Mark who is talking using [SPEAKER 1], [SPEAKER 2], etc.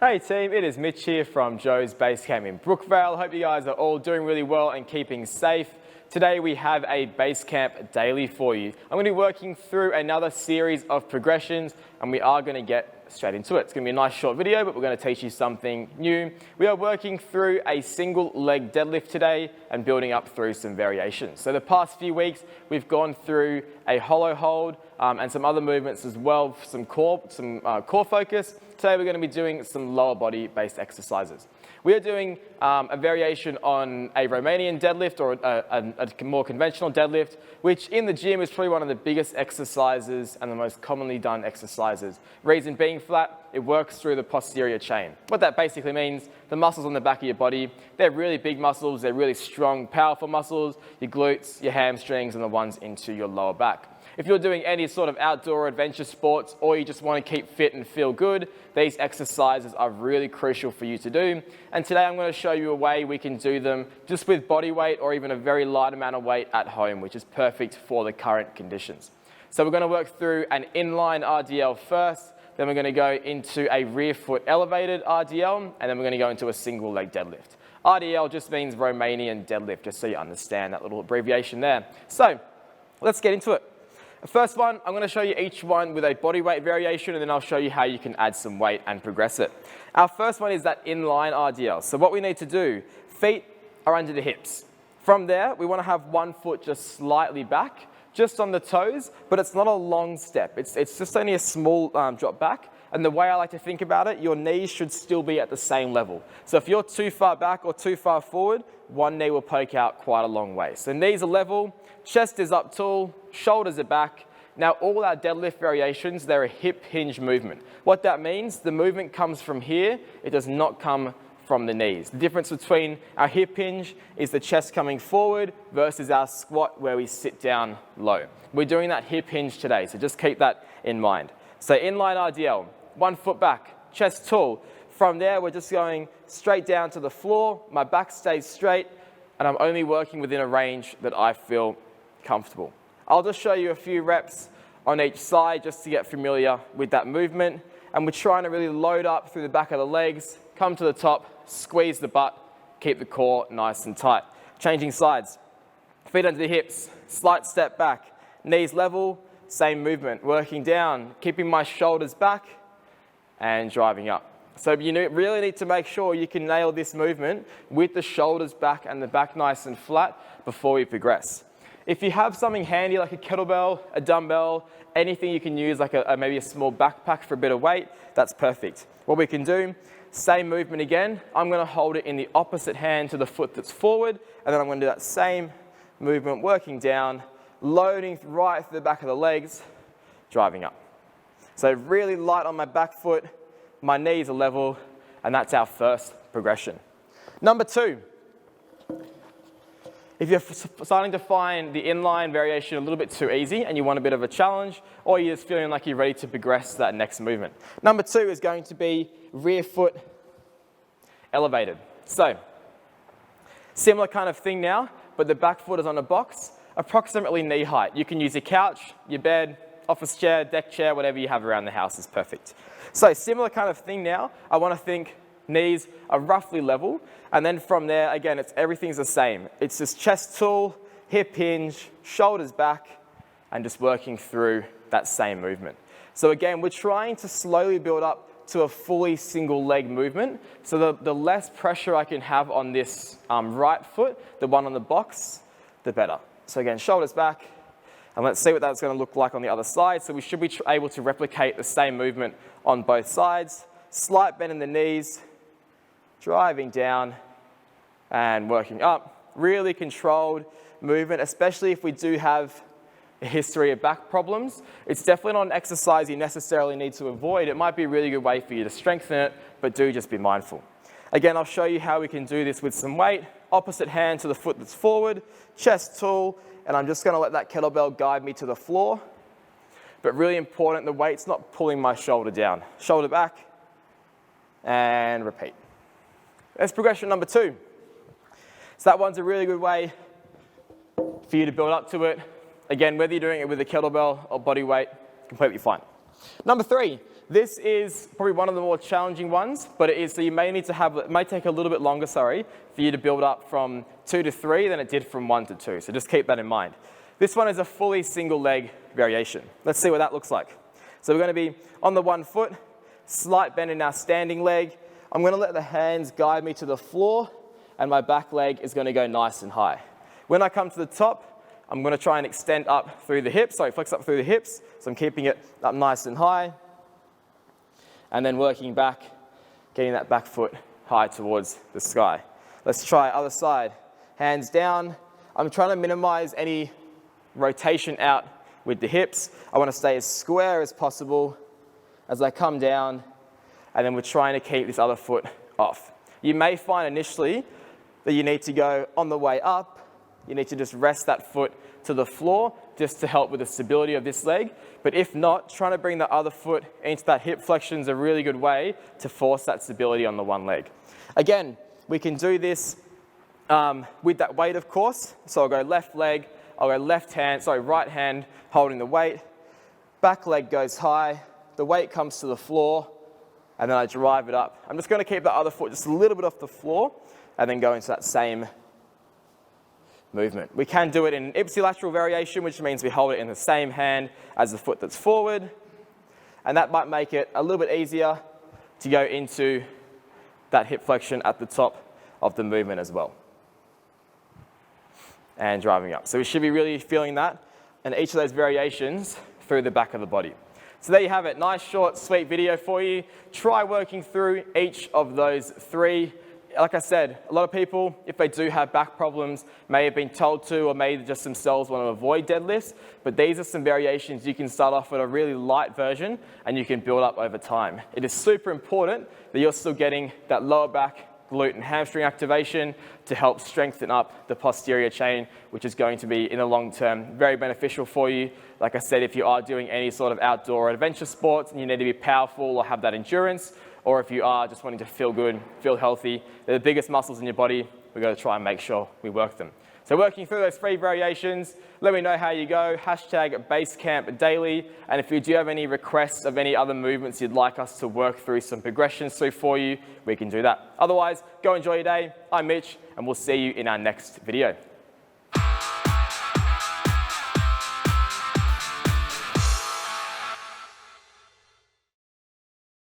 [SPEAKER 1] Hey team, it is Mitch here from Joe's Basecamp in Brookvale. Hope you guys are all doing really well and keeping safe. Today we have a Basecamp daily for you. I'm going to be working through another series of progressions and we are going to get straight into it. It's going to be a nice short video, but we're going to teach you something new. We are working through a single leg deadlift today and building up through some variations. So the past few weeks we've gone through a hollow hold and some other movements as well, some core focus. Today we're going to be doing some lower body based exercises. We are doing a variation on a Romanian deadlift or a more conventional deadlift, which in the gym is probably one of the biggest exercises and the most commonly done exercises. Reason being flat, it works through the posterior chain. What that basically means, the muscles on the back of your body, they're really big muscles, they're really strong, powerful muscles, your glutes, your hamstrings, and the ones into your lower back. If you're doing any sort of outdoor adventure sports or you just want to keep fit and feel good, these exercises are really crucial for you to do. And today I'm going to show you a way we can do them just with body weight or even a very light amount of weight at home, which is perfect for the current conditions. So we're going to work through an inline RDL first, then we're going to go into a rear foot elevated RDL, and then we're going to go into a single leg deadlift. RDL just means Romanian deadlift, just so you understand that little abbreviation there. So let's get into it. The first one, I'm going to show you each one with a body weight variation, and then I'll show you how you can add some weight and progress it. Our first one is that inline RDL. So what we need to do, feet are under the hips. From there, we want to have one foot just slightly back, just on the toes, but it's not a long step. It's just only a small drop back. And the way I like to think about it, your knees should still be at the same level. So if you're too far back or too far forward, one knee will poke out quite a long way. So knees are level, chest is up tall, shoulders are back. Now all our deadlift variations, they're a hip hinge movement. What that means, the movement comes from here, it does not come from the knees. The difference between our hip hinge is the chest coming forward versus our squat where we sit down low. We're doing that hip hinge today, so just keep that in mind. So inline RDL, one foot back, chest tall. From there, we're just going straight down to the floor, my back stays straight, and I'm only working within a range that I feel comfortable. I'll just show you a few reps on each side just to get familiar with that movement. And we're trying to really load up through the back of the legs, come to the top, squeeze the butt, keep the core nice and tight. Changing sides. Feet under the hips, slight step back, knees level, same movement. Working down, keeping my shoulders back and driving up. So you really need to make sure you can nail this movement with the shoulders back and the back nice and flat before we progress. If you have something handy like a kettlebell, a dumbbell, anything you can use like maybe a small backpack for a bit of weight, that's perfect. What we can do, same movement again. I'm going to hold it in the opposite hand to the foot that's forward, and then I'm going to do that same movement, working down, loading right through the back of the legs, driving up. So really light on my back foot, my knees are level, and that's our first progression. Number two, if you're starting to find the inline variation a little bit too easy and you want a bit of a challenge, or you're just feeling like you're ready to progress that next movement. Number two is going to be rear foot elevated. So, similar kind of thing now, but the back foot is on a box, approximately knee height. You can use your couch, your bed, office chair, deck chair, whatever you have around the house is perfect. So similar kind of thing now. I want to think knees are roughly level, and then from there, again, everything's the same. It's just chest tall, hip hinge, shoulders back, and just working through that same movement. So again, we're trying to slowly build up to a fully single leg movement, so the less pressure I can have on this right foot, the one on the box, the better. So again, shoulders back, and let's see what that's going to look like on the other side. So we should be able to replicate the same movement on both sides. Slight bend in the knees, driving down and working up. Really controlled movement, especially if we do have a history of back problems. It's definitely not an exercise you necessarily need to avoid. It might be a really good way for you to strengthen it, but do just be mindful. Again, I'll show you how we can do this with some weight. Opposite hand to the foot that's forward, chest tall, and I'm just going to let that kettlebell guide me to the floor. But really important, the weight's not pulling my shoulder down. Shoulder back, and repeat. That's progression number two. So that one's a really good way for you to build up to it. Again, whether you're doing it with a kettlebell or body weight, completely fine. Number three, This is probably one of the more challenging ones, but it is, so you may need to have, it may take a little bit longer, for you to build up from 2 to 3 than it did from 1 to 2. So just keep that in mind. This one is a fully single leg variation. Let's see what that looks like. So we're going to be on the 1 foot, slight bend in our standing leg. I'm going to let the hands guide me to the floor, and my back leg is going to go nice and high. When I come to the top, I'm going to try and extend up through the hips, flex up through the hips. So I'm keeping it up nice and high. And then working back, getting that back foot high towards the sky. Let's try other side. Hands down. I'm trying to minimize any rotation out with the hips. I want to stay as square as possible as I come down, and then we're trying to keep this other foot off. You may find initially that you need to go on the way up. You need to just rest that foot to the floor just to help with the stability of this leg. But if not, trying to bring the other foot into that hip flexion is a really good way to force that stability on the one leg. Again, we can do this with that weight, of course. So I'll go left leg, I'll go right hand holding the weight, back leg goes high, the weight comes to the floor, and then I drive it up. I'm just going to keep the other foot just a little bit off the floor, and then go into that same movement. We can do it in an ipsilateral variation, which means we hold it in the same hand as the foot that's forward, and that might make it a little bit easier to go into that hip flexion at the top of the movement as well. And driving up. So we should be really feeling that in each of those variations through the back of the body. So there you have it. Nice, short, sweet video for you. Try working through each of those 3. Like I said, a lot of people, if they do have back problems, may have been told to, or may just themselves want to avoid deadlifts. But these are some variations you can start off with a really light version, and you can build up over time. It is super important that you're still getting that lower back, glute and hamstring activation to help strengthen up the posterior chain, which is going to be, in the long term, very beneficial for you. Like I said, if you are doing any sort of outdoor or adventure sports and you need to be powerful or have that endurance, or if you are just wanting to feel good, feel healthy, they're the biggest muscles in your body. We've got to try and make sure we work them. So working through those 3 variations, let me know how you go. #Basecamp Daily. And if you do have any requests of any other movements you'd like us to work through some progressions through for you, we can do that. Otherwise, go enjoy your day. I'm Mitch, and we'll see you in our next video.